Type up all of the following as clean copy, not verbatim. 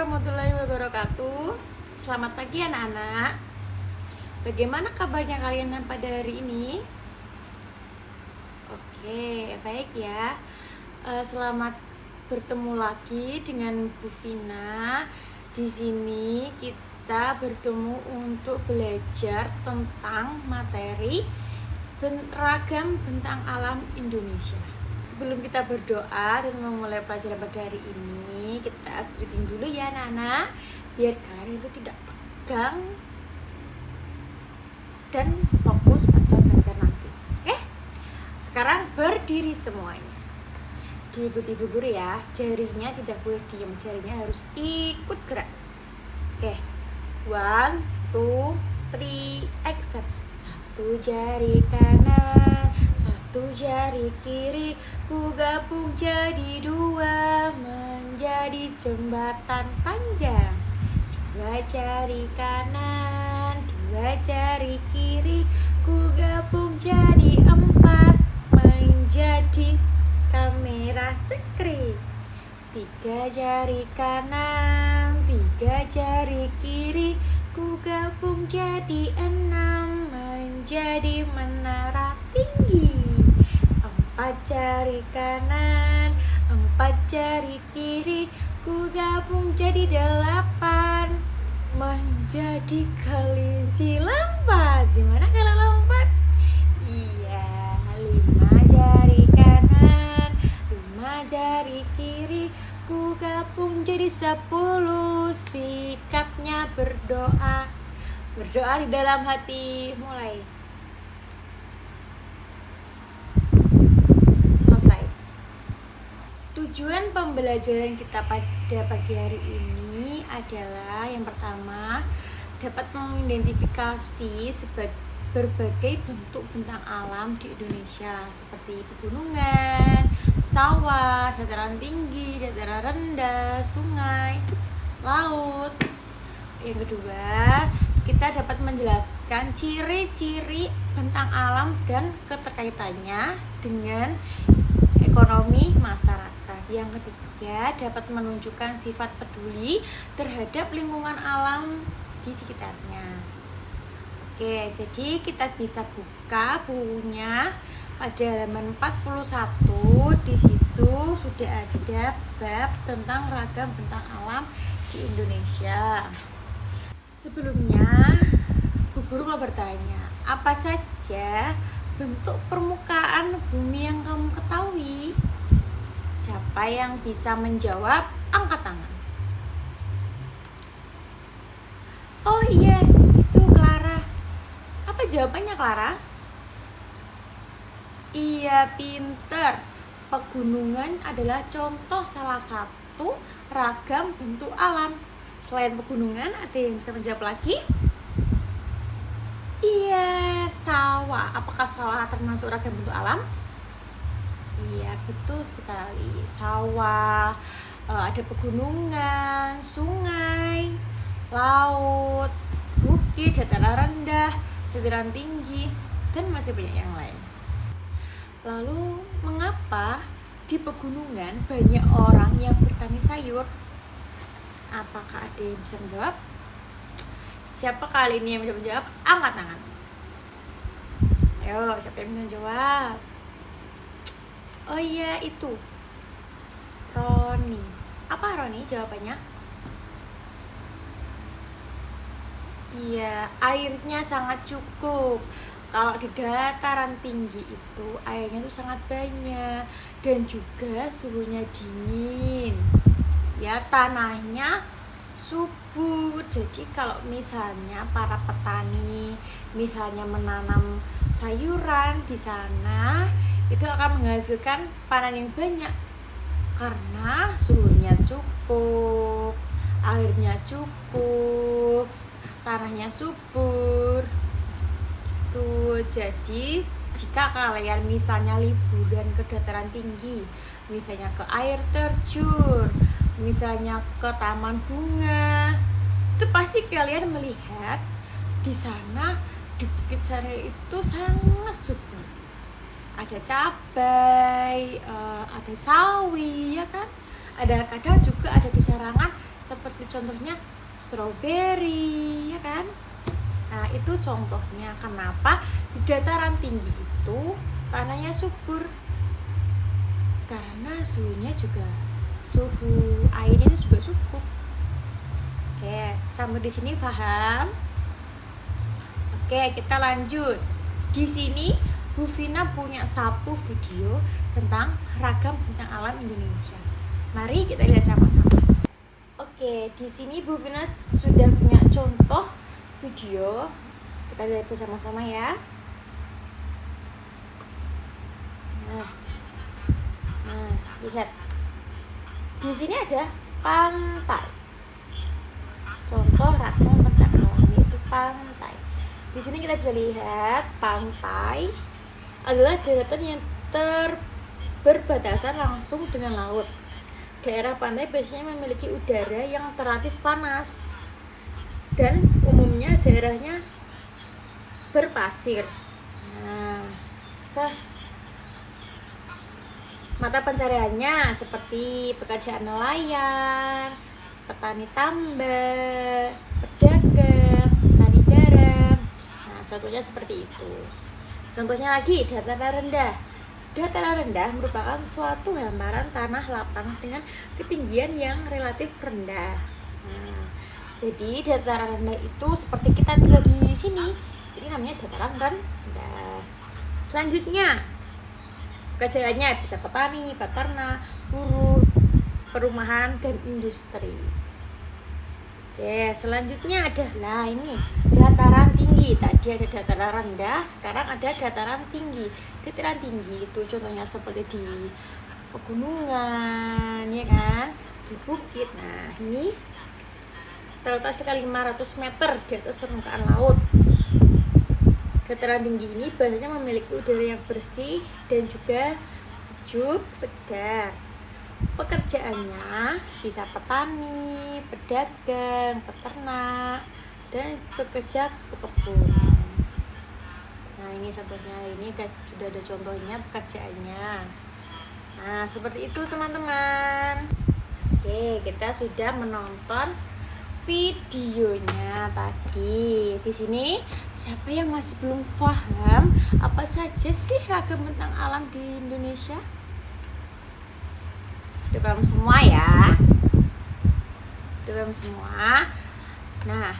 warahmatullahi wabarakatuh. Selamat pagi anak-anak. Bagaimana kabarnya kalian pada hari ini? Oke, baik ya. Selamat bertemu lagi dengan Bu Vina. Di sini kita bertemu untuk belajar tentang materi ragam bentang alam Indonesia. Sebelum kita berdoa dan memulai pelajaran pada hari ini, kita breathing dulu ya anak-anak, biar kalian itu tidak tegang dan fokus pada belajar nanti. Oke? Sekarang berdiri semuanya. Diikuti ibu guru ya, jarinya tidak boleh diem, jarinya harus ikut gerak. Oke, 1, 2, 3, action. Satu jari kanan, satu jari kiri, ku gabung jadi 2, menjadi jembatan panjang. 2 jari kanan, 2 jari kiri, ku gabung jadi 4, menjadi kamera cekri. 3 jari kanan, 3 jari kiri, ku gabung jadi 6, menjadi menara tinggi. 4 jari kanan, 4 jari kiri, ku gabung jadi 8, menjadi kelinci lompat. Gimana kalau lompat? Iya, 5 jari kanan, 5 jari kiri, ku gabung jadi 10. Sikapnya berdoa. Berdoa di dalam hati. Mulai. Selesai. Tujuan pembelajaran kita pada pagi hari ini adalah yang pertama, dapat mengidentifikasi berbagai bentuk bentang alam di Indonesia seperti pegunungan, sawah, dataran tinggi, dataran rendah, sungai, laut. Yang kedua, kita dapat menjelaskan ciri-ciri bentang alam dan keterkaitannya dengan ekonomi masyarakat. Yang ketiga, dapat menunjukkan sifat peduli terhadap lingkungan alam di sekitarnya. Oke, jadi kita bisa buka bukunya pada halaman 41. Di situ sudah ada bab tentang ragam bentang alam di Indonesia. Sebelumnya, Bu Guru mau bertanya, apa saja bentuk permukaan bumi yang kamu ketahui? Siapa yang bisa menjawab? Angkat tangan. Oh iya, itu Clara. Apa jawabannya, Clara? Iya, pinter. Pegunungan adalah contoh salah satu ragam bentuk alam. Selain pegunungan, ada yang bisa menjawab lagi? Iya, sawah. Apakah sawah termasuk ragam bentuk alam? Iya, betul sekali. Sawah, ada pegunungan, sungai, laut, bukit, dataran rendah, dataran tinggi, dan masih banyak yang lain. Lalu, mengapa di pegunungan banyak orang yang bertani sayur? Apakah ada yang bisa menjawab? Siapa kali ini yang bisa menjawab? Angkat tangan. Ayo, siapa yang bisa menjawab? Oh iya, itu Roni. Apa Roni jawabannya? Iya, airnya sangat cukup. Kalau di dataran tinggi itu airnya tuh sangat banyak dan juga suhunya dingin. Ya, tanahnya subur. Jadi kalau misalnya para petani misalnya menanam sayuran di sana, itu akan menghasilkan panen yang banyak karena suhunya cukup, airnya cukup, tanahnya subur. Tuh, jadi jika kalian misalnya liburan ke dataran tinggi, misalnya ke air terjun, misalnya ke taman bunga, itu pasti kalian melihat di sana, di bukit sana itu sangat subur. Ada cabai, ada sawi, ya kan? Ada kadang juga ada di sarangan seperti contohnya stroberi, ya kan? Nah, itu contohnya. Kenapa di dataran tinggi itu tanahnya subur? Karena suhu airnya itu juga cukup. Oke, sampai di sini paham? Oke, kita lanjut. Di sini Bu Vina punya satu video tentang ragam bentang alam Indonesia. Mari kita lihat sama-sama. Oke, di sini Bu Vina sudah punya contoh video. Kita lihat bersama-sama ya. Nah, lihat. Di sini ada pantai. Contoh ragam bentang alam itu pantai. Di sini kita bisa lihat pantai adalah daratan yang berbatasan langsung dengan laut. Daerah pantai biasanya memiliki udara yang relatif panas dan umumnya daerahnya berpasir. Nah, mata pencariannya seperti pekerjaan nelayan, petani tambak, pedagang, petani garam. Nah, contohnya seperti itu. Contohnya lagi, dataran rendah. Dataran rendah merupakan suatu hamparan tanah lapang dengan ketinggian yang relatif rendah. Nah, jadi dataran rendah itu seperti kita tinggal di sini. Ini namanya dataran rendah. Selanjutnya, pekerjaannya bisa petani, peternak, buruh, perumahan, dan industri. Oke, selanjutnya adalah ini dataran tinggi. Tadi ada dataran rendah, sekarang ada dataran tinggi. Dataran tinggi itu contohnya seperti di pegunungan, ya kan, di bukit. Nah, ini terletak sekitar 500 meter di atas permukaan laut. Dataran tinggi ini biasanya memiliki udara yang bersih dan juga sejuk, segar. Pekerjaannya bisa petani, pedagang, peternak, dan pekerja pekebun. Nah, ini contohnya, ini sudah ada contohnya pekerjaannya. Nah, seperti itu teman-teman. Oke, kita sudah menonton videonya tadi. Di sini siapa yang masih belum paham apa saja sih ragam bentang alam di Indonesia? Sudah paham semua ya? Sudah paham semua? Nah,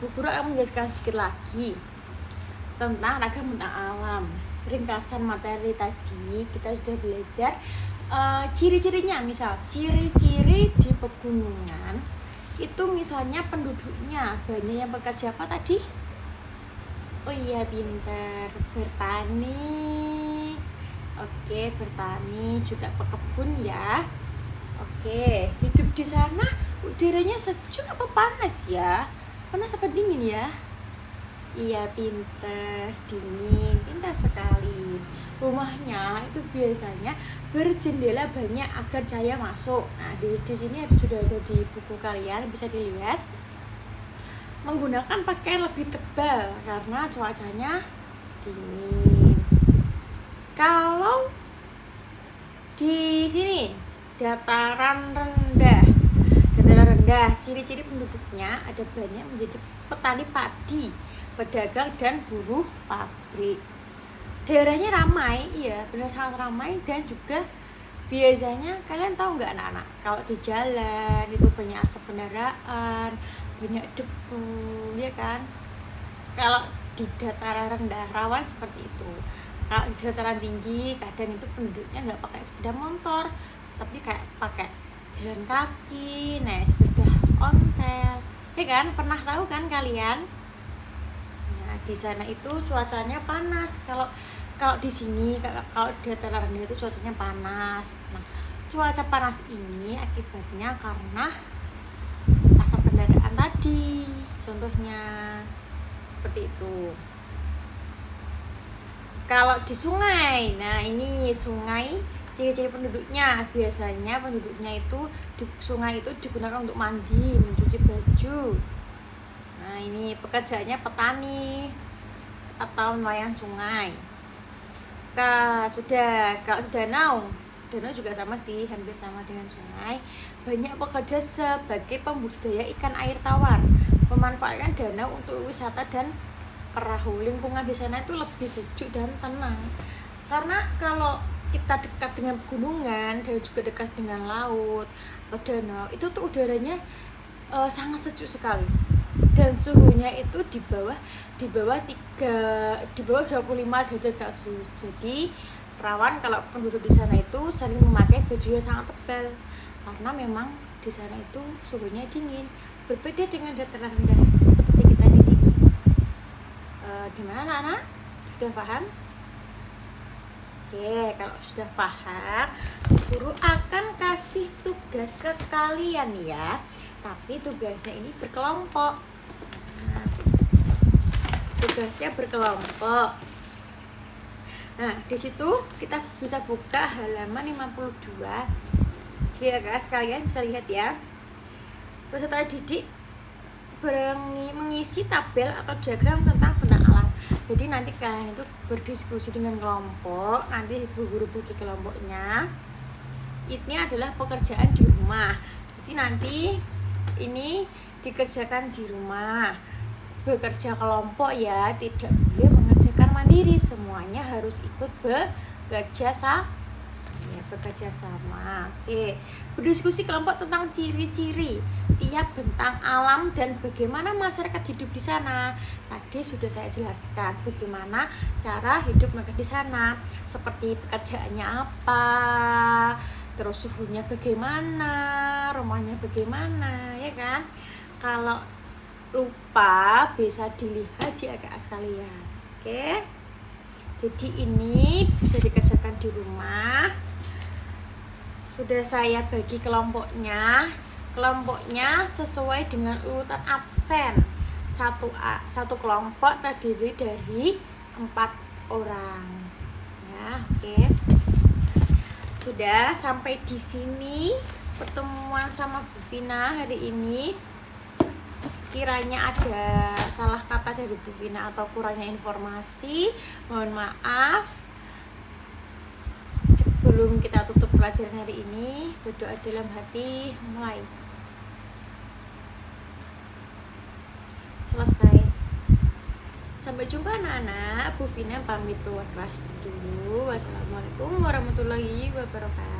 Bu Guru akan menjelaskan sedikit lagi tentang ragam bentang alam. Ringkasan materi tadi kita sudah belajar ciri-cirinya. Misal ciri-ciri di pegunungan itu misalnya penduduknya banyak yang bekerja apa tadi? Oh iya, pintar, bertani. Oke, bertani, juga pekebun ya. Oke, hidup di sana udaranya sejuk apa panas ya? Panas apa dingin ya? Iya, pintar, dingin, pintar sekali. Rumahnya itu biasanya berjendela banyak agar cahaya masuk. Nah, di sini sudah ada di buku kalian, bisa dilihat. Menggunakan pakaian lebih tebal karena cuacanya dingin. Kalau di sini dataran rendah, ciri-ciri penduduknya ada banyak menjadi petani padi, pedagang, dan buruh pabrik. Daerahnya ramai, iya benar, sangat ramai. Dan juga biasanya kalian tahu nggak anak-anak, kalau di jalan itu banyak asap kendaraan, banyak debu, ya kan. Kalau di dataran rendah rawan seperti itu. Kalau di dataran tinggi kadang itu penduduknya nggak pakai sepeda motor, tapi kayak pakai jalan kaki, naik sepeda ontel, ya kan. Pernah tahu kan kalian? Nah, di sana itu cuacanya panas. Kalau di sini, kalau di dataran rendah itu cuacanya panas. Nah, cuaca panas ini akibatnya karena asap kendaraan tadi, contohnya seperti itu. Kalau di sungai, nah ini sungai, ciri-ciri penduduknya biasanya penduduknya itu di sungai itu digunakan untuk mandi, mencuci baju. Nah, ini pekerjaannya petani atau nelayan sungai. Kalau sudah danau, danau juga sama sih, hampir sama dengan sungai. Banyak bekerja sebagai pembudidaya ikan air tawar, memanfaatkan danau untuk wisata dan perahu. Lingkungan di sana itu lebih sejuk dan tenang. Karena kalau kita dekat dengan pegunungan dan juga dekat dengan laut atau danau, itu tuh udaranya sangat sejuk sekali. Dan suhunya itu di bawah 25 derajat Celcius. Jadi rawan kalau penduduk di sana itu sering memakai baju yang sangat tebal karena memang di sana itu suhunya dingin, berbeda dengan dataran rendah seperti kita di sini. Gimana anak-anak? Sudah paham? Oke, kalau sudah paham, guru akan kasih tugas ke kalian ya. Tapi tugasnya ini berkelompok. Tugasnya berkelompok. Nah, di situ kita bisa buka halaman 52. Jadi ya guys, kalian bisa lihat ya. Peserta didik mengisi tabel atau diagram tentang benda alam. Jadi nanti kalian itu berdiskusi dengan kelompok. Nanti ibu guru bagi kelompoknya. Ini adalah pekerjaan di rumah. Jadi nanti ini dikerjakan di rumah. Bekerja kelompok ya, tidak boleh mengerjakan mandiri, semuanya harus ikut bekerja sama. Oke, berdiskusi kelompok tentang ciri-ciri tiap bentang alam dan bagaimana masyarakat hidup di sana. Tadi sudah saya jelaskan bagaimana cara hidup mereka di sana, seperti pekerjaannya apa, terus suhunya bagaimana, rumahnya bagaimana, ya kan? Kalau lupa bisa dilihat di AKS kalian. Oke, jadi ini bisa dikerjakan di rumah. Sudah saya bagi kelompoknya sesuai dengan urutan absen. Satu kelompok terdiri dari 4 orang ya. Oke, sudah sampai di sini pertemuan sama Bu Vina hari ini. Sekiranya ada salah kata dari Bu Vina atau kurangnya informasi, mohon maaf. Sebelum kita tutup pelajaran hari ini, berdoa dalam hati, mulai. Selesai. Sampai jumpa anak-anak. Bu Vina pamit keluar kelas dulu. Wassalamualaikum warahmatullahi wabarakatuh.